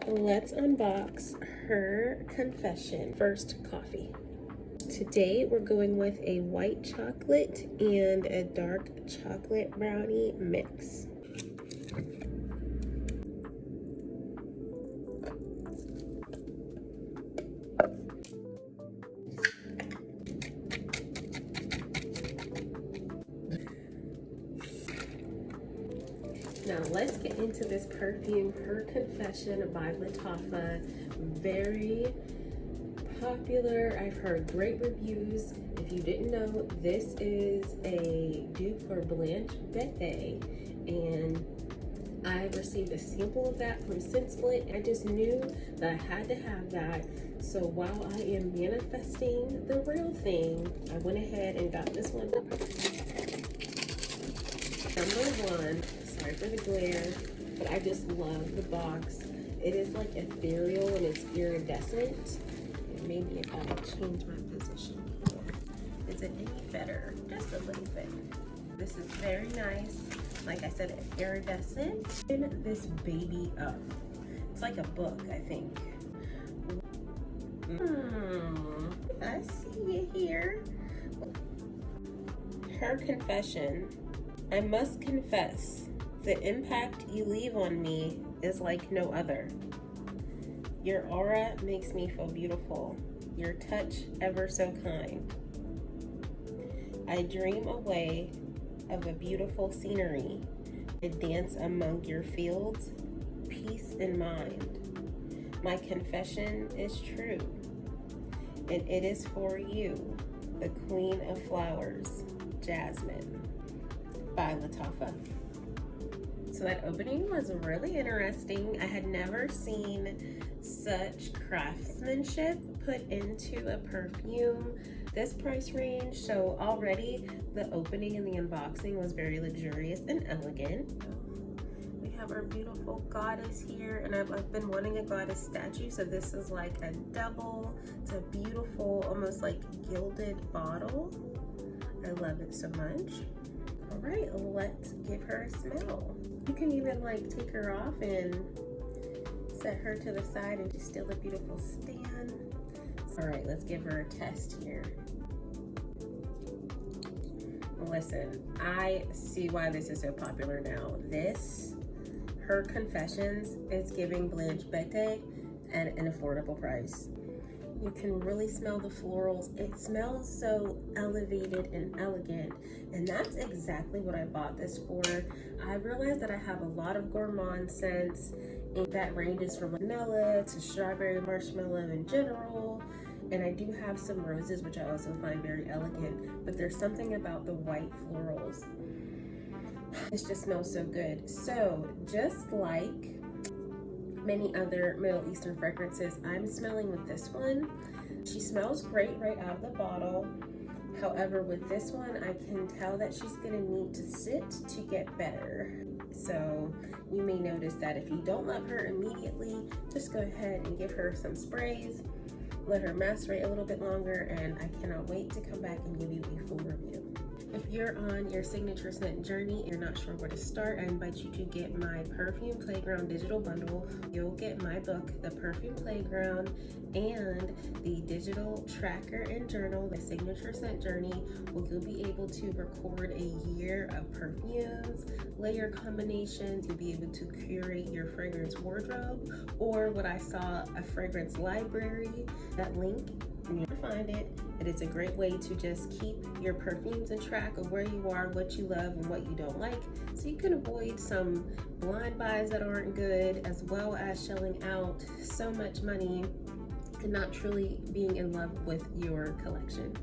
Let's unbox her confession. First, coffee. Today we're going with a white chocolate and a dark chocolate brownie mix. Now let's get into this perfume, Her Confession by Lattafa. Very popular. I've heard great reviews. If you didn't know, this is a dupe for Blanche Bette, and I received a sample of that from ScentSplit. I just knew that I had to have that. So while I am manifesting the real thing, I went ahead and got this one. Number one, sorry for the glare, but I just love the box. It is like ethereal and it's iridescent. Maybe if I change my position here. Is it any better? Just a little bit. This is very nice. Like I said, iridescent. And this baby up. It's like a book, I think. I see you here. Her Confession. I must confess, the impact you leave on me is like no other. Your aura makes me feel beautiful. Your touch ever so kind. I dream away of a beautiful scenery. I dance among your fields, peace in mind. My confession is true, and it is for you, the Queen of Flowers, Jasmine, by Lattafa. So that opening was really interesting. I had never seen such craftsmanship put into a perfume this price range. So already the opening and the unboxing was very luxurious and elegant. We have our beautiful goddess here, and I've been wanting a goddess statue, so this is like a double. It's a beautiful, almost like gilded bottle. I love it so much. All right, let's give her a smell. You can even like take her off and set her to the side and just steal a beautiful stand. All right, let's give her a test here. Listen, I see why this is so popular now. This, Her Confessions, is giving Blanche Bette at an affordable price. You can really smell the florals. It smells so elevated and elegant, and that's exactly what I bought this for. I realized that I have a lot of gourmand scents, and that ranges from vanilla to strawberry marshmallow in general, and I do have some roses, which I also find very elegant, but there's something about the white florals. It just smells so good. So just like many other Middle Eastern fragrances, I'm smelling with this one. She smells great right out of the bottle. However, with this one, I can tell that she's gonna need to sit to get better. So you may notice that if you don't love her immediately, just go ahead and give her some sprays, let her macerate a little bit longer, and I cannot wait to come back and give you a full review. If you're on your signature scent journey and you're not sure where to start, I invite you to get my Perfume Playground digital bundle. You'll get my book, The Perfume Playground, and the digital tracker and journal, The Signature Scent Journey, where you'll be able to record a year of perfumes, layer combinations. You'll be able to curate your fragrance wardrobe, or what I saw, a fragrance library. That link, you can find it. It is a great way to just keep your perfumes in track of where you are, what you love, and what you don't like, so you can avoid some blind buys that aren't good, as well as shelling out so much money and not truly being in love with your collection.